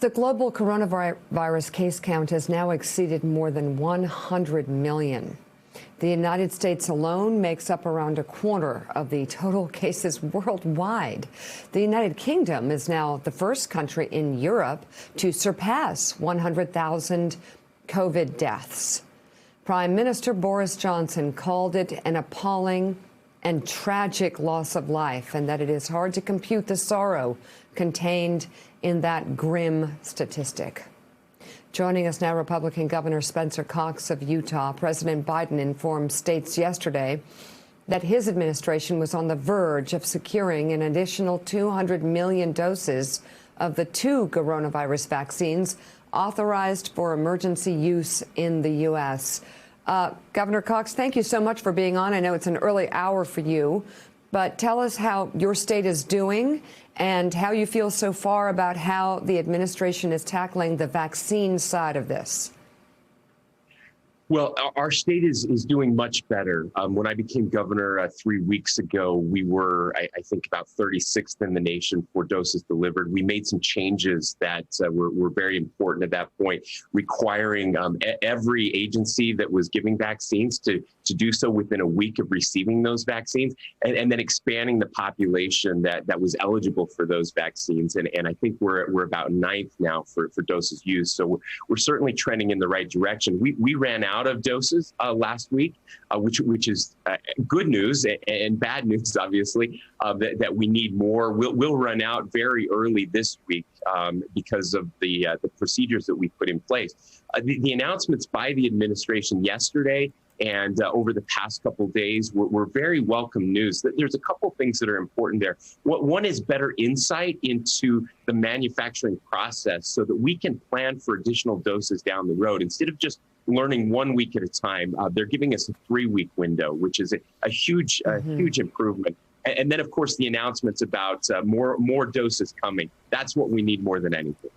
The global coronavirus case count has now exceeded more than 100 million. The United States alone makes up around a quarter of the total cases worldwide. The United Kingdom is now the first country in Europe to surpass 100,000 COVID deaths. Prime Minister Boris Johnson called it an appalling and tragic loss of life, and that it is hard to compute the sorrow contained in that grim statistic. Joining us now, Republican Governor Spencer Cox of Utah. President Biden informed states yesterday that his administration was on the verge of securing an additional 200 million doses of the 2 coronavirus vaccines authorized for emergency use in the U.S. Governor Cox, thank you so much for being on. I know it's an early hour for you, but tell us how your state is doing and how you feel so far about how the administration is tackling the vaccine side of this. Well, our state is doing much better. When I became governor 3 weeks ago, we were, I think, about 36th in the nation for doses delivered. We made some changes that were very important at that point, requiring every agency that was giving vaccines to do so within a week of receiving those vaccines, and then expanding the population that was eligible for those vaccines. And I think we're about 9th now for doses used. So we're certainly trending in the right direction. We ran out of doses last week, which is good news and bad news, obviously, that we need more. We'll run out very early this week because of the procedures that we put in place. The announcements by the administration yesterday and over the past couple of days were very welcome news. There's a couple things that are important there. One is better insight into the manufacturing process so that we can plan for additional doses down the road. Instead of just learning 1 week at a time, they're giving us a 3-week window, which is a huge improvement. And then, of course, the announcements about more doses coming. That's what we need more than anything.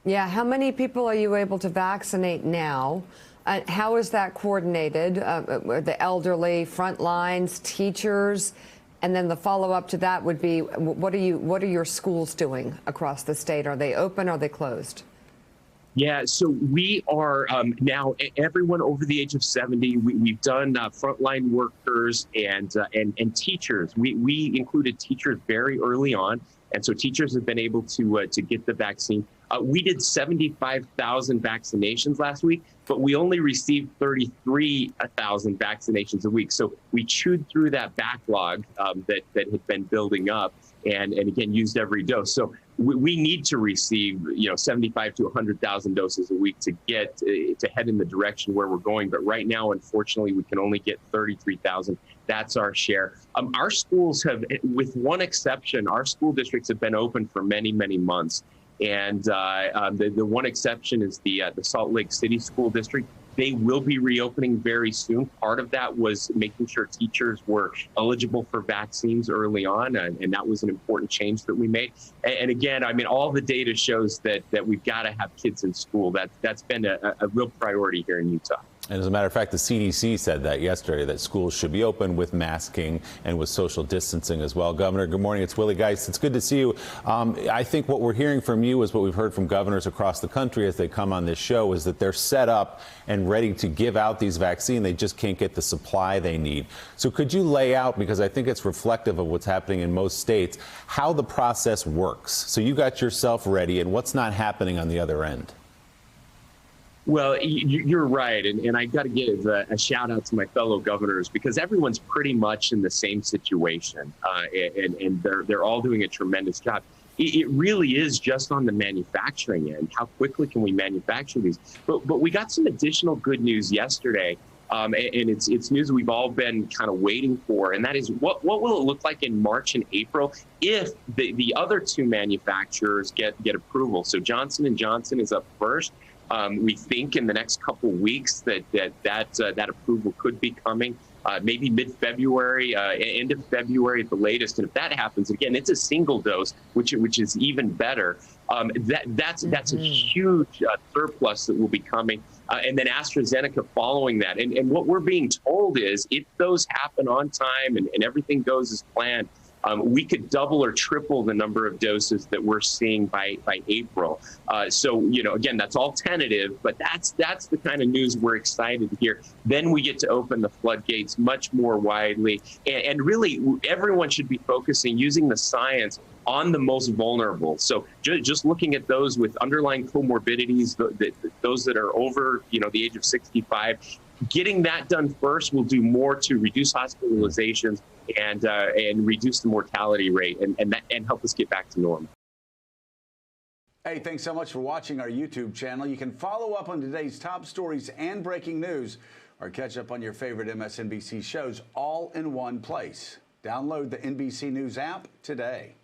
Yeah. How many people are you able to vaccinate now? How is that coordinated? The elderly, front lines, teachers, and then the follow-up to that would be, what are your schools doing across the state? Are they open? Are they closed? Yeah, so we are now everyone over the age of 70. We've done frontline workers and teachers. We included teachers very early on, and so teachers have been able to get the vaccine. We did 75,000 vaccinations last week, but we only received 33,000 vaccinations a week. So we chewed through that backlog that had been building up, and again used every dose. So we need to receive 75 to 100,000 doses a week to get to head in the direction where we're going. But right now, unfortunately, we can only get 33,000. That's our share. Our schools have, with one exception, our school districts have been open for many, many months. And the one exception is the Salt Lake City School District. They will be reopening very soon. Part of that was making sure teachers were eligible for vaccines early on, and that was an important change that we made. And again, I mean, all the data shows that we've got to have kids in school. That's been a real priority here in Utah. And as a matter of fact, the CDC said that yesterday, that schools should be open with masking and with social distancing as well. Governor, good morning. It's Willie Geist. It's good to see you. I think what we're hearing from you is what we've heard from governors across the country as they come on this show, is that they're set up and ready to give out these vaccines. They just can't get the supply they need. So could you lay out, because I think it's reflective of what's happening in most states, how the process works? So you got yourself ready, and what's not happening on the other end? Well, you're right. And I got to give a shout out to my fellow governors, because everyone's pretty much in the same situation. And they're all doing a tremendous job. It really is just on the manufacturing end. How quickly can we manufacture these? But we got some additional good news yesterday. And it's news we've all been kind of waiting for. And that is, what will it look like in March and April if the other 2 manufacturers get approval? So Johnson & Johnson is up first. We think in the next couple of weeks that approval could be coming, maybe mid-February, end of February at the latest. And if that happens, again, it's a single dose, which is even better. That's a huge surplus that will be coming. And then AstraZeneca following that. And what we're being told is, if those happen on time and everything goes as planned, we could double or triple the number of doses that we're seeing by April. So, again, that's all tentative, but that's the kind of news we're excited to hear. Then we get to open the floodgates much more widely. And really, everyone should be focusing, using the science on the most vulnerable. So just looking at those with underlying comorbidities, those that are over, the age of 65, getting that done first will do more to reduce hospitalizations and reduce the mortality rate and help us get back to normal. Hey, thanks so much for watching our YouTube channel. You can follow up on today's top stories and breaking news, or catch up on your favorite MSNBC shows all in one place. Download the NBC News app today.